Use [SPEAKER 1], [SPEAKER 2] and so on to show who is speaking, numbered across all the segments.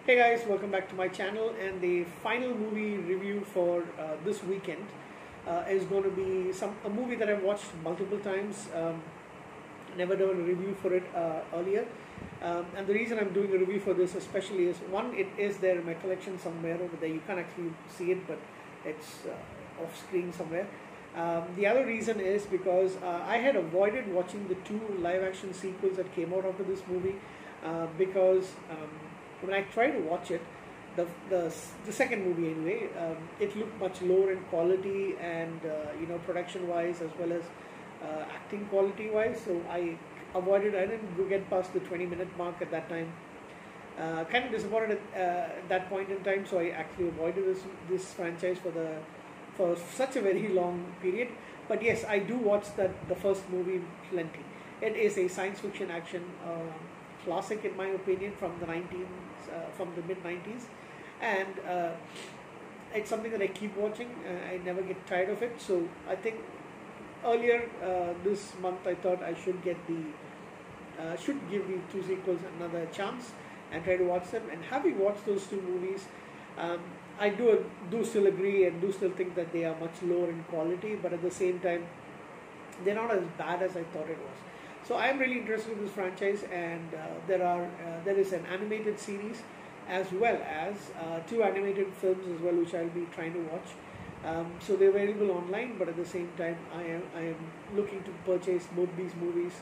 [SPEAKER 1] Hey guys, welcome back to my channel. And the final movie review for this weekend is going to be a movie that I've watched multiple times. Never done a review for it earlier, and the reason I'm doing a review for this especially is one, it is there in my collection somewhere over there. You can't actually see it, but it's off screen somewhere. The other reason is because I had avoided watching the two live action sequels that came out after this movie because when I tried to watch it, the second movie anyway, it looked much lower in quality and production wise as well as acting quality wise. So I avoided. I didn't get past the 20-minute mark at that time. Kind of disappointed at that point in time. So I actually avoided this franchise for such a very long period. But yes, I do watch the first movie plenty. It is a science fiction action classic in my opinion from the mid 90s, and it's something that I keep watching. I never get tired of it. So I think earlier this month I thought I should should give the two sequels another chance and try to watch them. And having watched those two movies, I do still agree and do still think that they are much lower in quality, but at the same time they're not as bad as I thought it was. So I'm really interested in this franchise, and there is an animated series as well as two animated films as well, which I'll be trying to watch. So they're available online, but at the same time, I am looking to purchase both these movies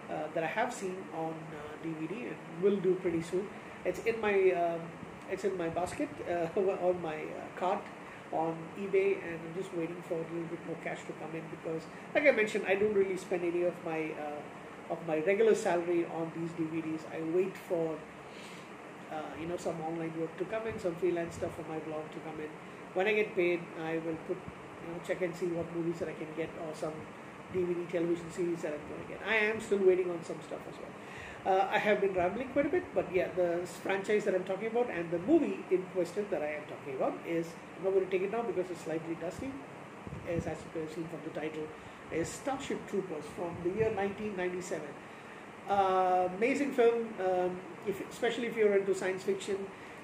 [SPEAKER 1] that I have seen on DVD and will do pretty soon. It's in my basket on my cart on eBay, and I'm just waiting for a little bit more cash to come in because, like I mentioned, I don't really spend any of my regular salary on these DVDs. I wait for some online work to come in, some freelance stuff for my blog to come in. When I get paid, I will check and see what movies that I can get, or some DVD television series that I'm going to get. I am still waiting on some stuff as well. I have been rambling quite a bit, but yeah, the franchise that I'm talking about and the movie in question that I am talking about is, I'm not going to take it now because it's slightly dusty, as you can see from the title, is Starship Troopers from the year 1997. Amazing film, especially if you're into science fiction,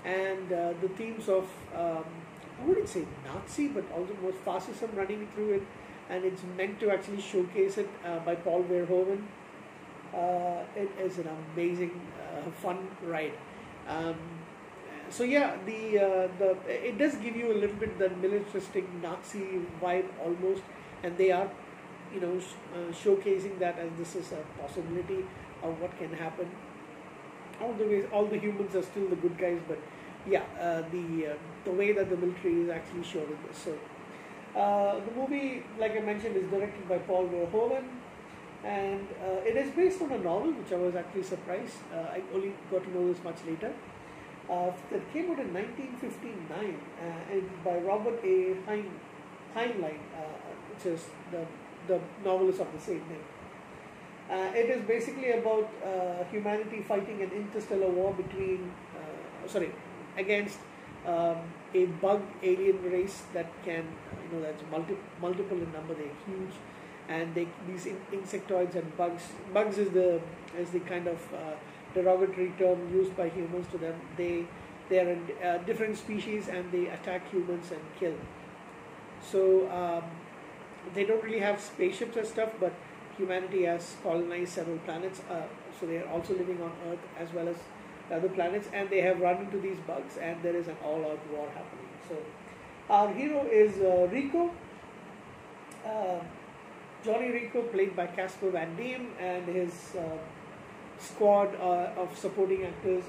[SPEAKER 1] and the themes of, I wouldn't say Nazi, but also more fascism running through it, and it's meant to actually showcase it by Paul Verhoeven. It is an amazing, fun ride. So yeah, it does give you a little bit the militaristic Nazi vibe almost, and they are, showcasing that as this is a possibility of what can happen. All the humans are still the good guys, but yeah, the way that the military is actually shown in this. So the movie, like I mentioned, is directed by Paul Verhoeven, and it is based on a novel, which I was actually surprised. I only got to know this much later. That came out in 1959, and by Robert A. Heinlein, which is the novelist of the same name. It is basically about humanity fighting an interstellar war against a bug alien race that can, that's multiple in number. They're huge, and these insectoids and bugs is the kind of derogatory term used by humans to them. They are a different species, and they attack humans and kill. So they don't really have spaceships and stuff, but humanity has colonized several planets, so they are also living on Earth as well as other planets, and they have run into these bugs, and there is an all-out war happening. So our hero is Rico, Johnny Rico, played by Casper Van Dien, and his squad of supporting actors,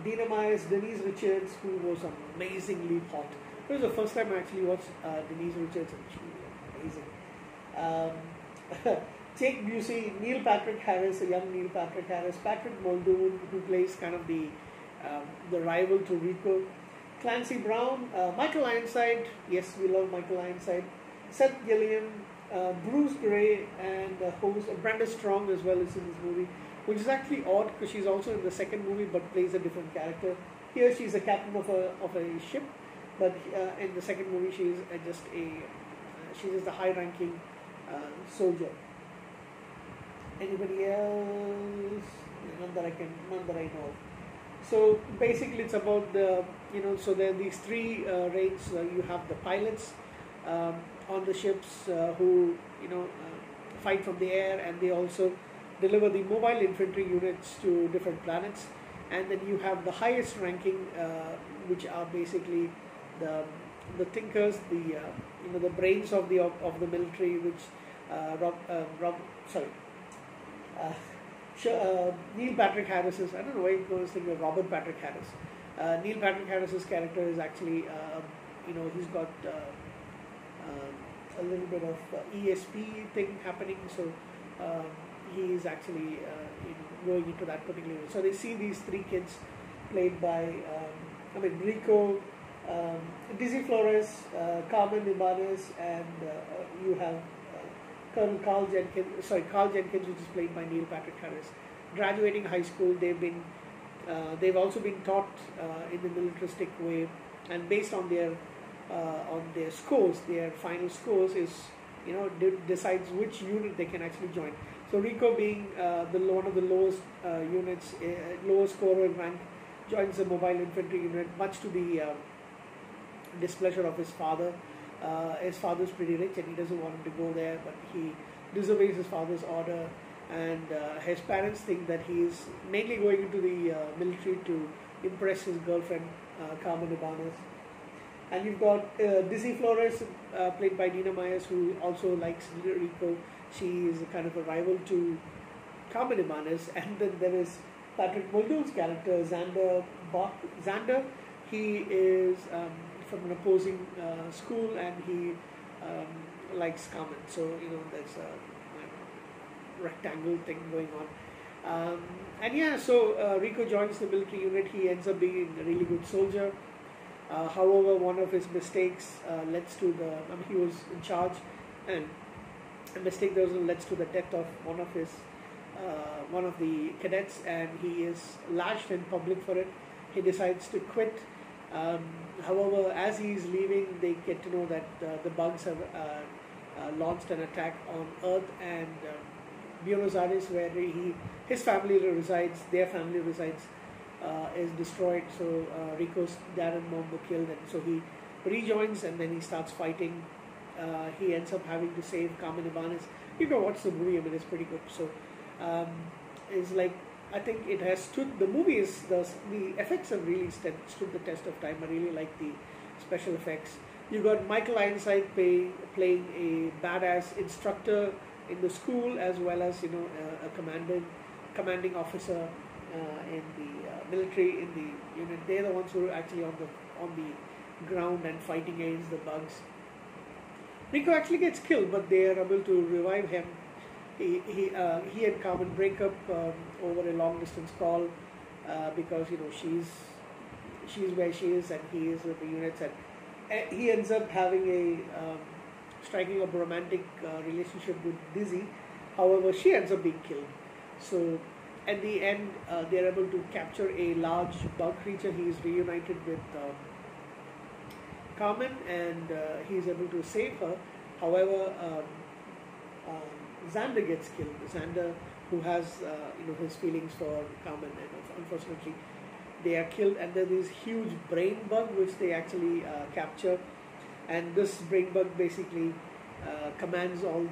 [SPEAKER 1] Dina Myers, Denise Richards, who was amazingly hot. It was the first time I actually watched Denise Richards, and she was amazing. Jake Busey, Neil Patrick Harris, a young Neil Patrick Harris, Patrick Muldoon, who plays kind of the rival to Rico, Clancy Brown, Michael Ironside, yes, we love Michael Ironside, Seth Gilliam, Bruce Gray, and host Brenda Strong as well is in this movie, which is actually odd because she's also in the second movie but plays a different character. Here she's a captain of a ship, but in the second movie she's just a high-ranking soldier. Anybody else? None that I know of. So basically, it's about so there are these three ranks. You have the pilots um, on the ships who fight from the air, and they also deliver the mobile infantry units to different planets. And then you have the highest ranking, which are basically the the thinkers, the brains of the military, which Rob sorry. Uh, Neil Patrick Harris is, I don't know why I was thinking of Robert Patrick Harris. Neil Patrick Harris's character is actually, he's got a little bit of ESP thing happening, so he is actually going into that particular. So they see these three kids played by, Rico, Dizzy Flores, Carmen Ibanez, and you have Colonel Carl Jenkins, which is played by Neil Patrick Harris. Graduating high school, they've also been taught in the militaristic way, and based on their scores, their final scores is decides which unit they can actually join. So Rico, being one of the lowest units, lowest scorer rank, joins the mobile infantry unit, much to the displeasure of his father. His father's pretty rich and he doesn't want him to go there, but he disobeys his father's order, and his parents think that he is mainly going into the military to impress his girlfriend, Carmen Ibanez. And you've got Dizzy Flores, played by Dina Myers, who also likes Rico. She is a kind of a rival to Carmen Ibanez. And then there is Patrick Muldoon's character, Xander Bach. Xander, he is from an opposing school, and he likes Carmen. So there's a rectangle thing going on. So Rico joins the military unit. He ends up being a really good soldier. However, one of his mistakes leads to he was in charge, and a mistake leads to the death of one of the cadets, and he is lashed in public for it. He decides to quit. However, as he is leaving, they get to know that the bugs have launched an attack on Earth, and Buenos Aires, where his family resides, is destroyed. So Rico's dad and mom were killed, and so he rejoins, and then he starts fighting. He ends up having to save Carmen Ibanez. You can watch the movie. I mean, it's pretty good. So it's like, I think it has stood. The movie is the effects have really stood the test of time. I really like the special effects. You got Michael Ironside playing a badass instructor in the school, as well as a commanding officer in the military in the unit. They're the ones who are actually on the ground and fighting against the bugs. Rico actually gets killed, but they are able to revive him. He and Carmen break up over a long distance call because she's where she is and he is with the units, and he ends up having striking up a romantic relationship with Dizzy. However, she ends up being killed. So at the end, they're able to capture a large bug creature. He is reunited with Carmen, and he's able to save her. However, Xander gets killed. Xander, who has his feelings for Carmen, and unfortunately they are killed. And there's this huge brain bug which they actually capture, and this brain bug basically commands all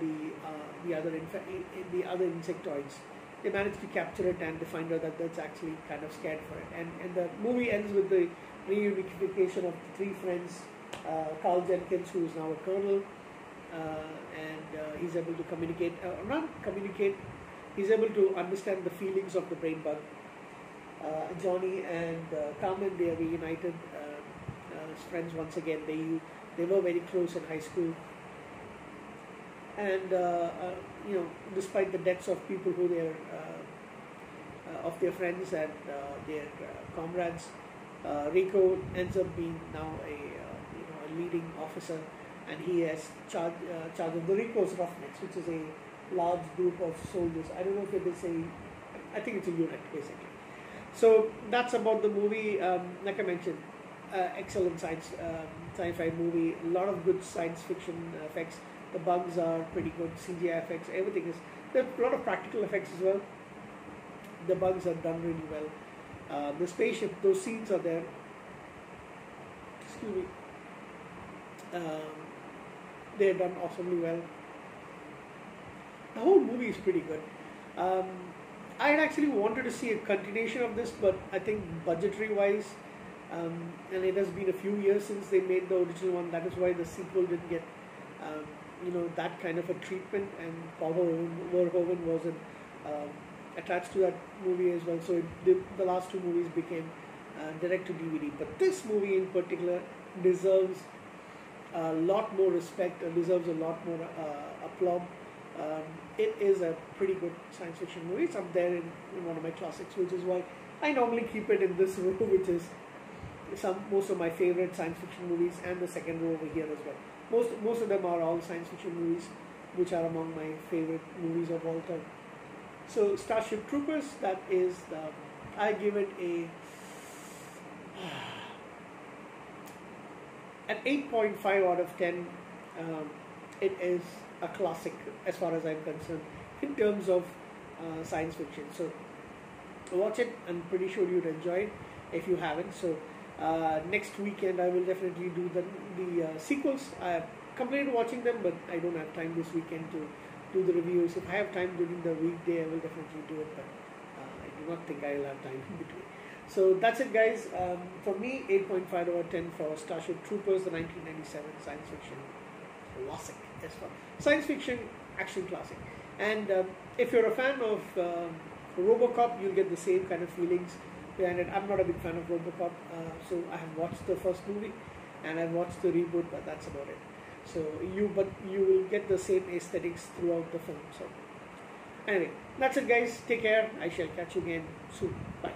[SPEAKER 1] the other insectoids. They manage to capture it, and they find out that that's actually kind of scared for it. And the movie ends with the reunification of the three friends. Carl Jenkins, who is now a colonel, and he's able to he's able to understand the feelings of the brain bug. Johnny and Carmen, they are reunited as friends once again. They were very close in high school, and despite the deaths of people who they are of their friends and their comrades, Rico ends up being now a leading officer, and he has charge of the Rico's Roughnecks, which is a large group of soldiers. I don't know if it is I think it's a unit basically. So that's about the movie. Like I mentioned, excellent sci-fi movie. A lot of good science fiction effects. The bugs are pretty good. CGI effects, everything is. There are a lot of practical effects as well. The bugs are done really well. The spaceship, those scenes are there. Excuse me. They're done awesomely well. The whole movie is pretty good. I had actually wanted to see a continuation of this, but I think budgetary wise, and it has been a few years since they made the original one. That is why the sequel didn't get, that kind of a treatment. And Paul Verhoeven wasn't attached to that movie as well. So the last two movies became direct to DVD. But this movie in particular deserves a lot more respect, deserves a lot more aplomb. It is a pretty good science fiction movie. It's up there in one of my classics, which is why I normally keep it in this row, which is most of my favorite science fiction movies, and the second row over here as well. Most of them are all science fiction movies, which are among my favorite movies of all time. So Starship Troopers, that is I give it an 8.5 out of 10. It is a classic as far as I'm concerned in terms of science fiction. So watch it. I'm pretty sure you'd enjoy it if you haven't. So next weekend I will definitely do the sequels. I have completed watching them, but I don't have time this weekend to do the reviews. If I have time during the weekday, I will definitely do it, but I do not think I will have time in between. So that's it, guys. For me, 8.5 out of 10 for Starship Troopers, the 1997 science fiction classic. As far science fiction action classic. And if you're a fan of RoboCop, you'll get the same kind of feelings behind it. I'm not a big fan of RoboCop, so I have watched the first movie and I've watched the reboot, but that's about it. So you will get the same aesthetics throughout the film. So anyway, that's it, guys. Take care. I shall catch you again soon. Bye.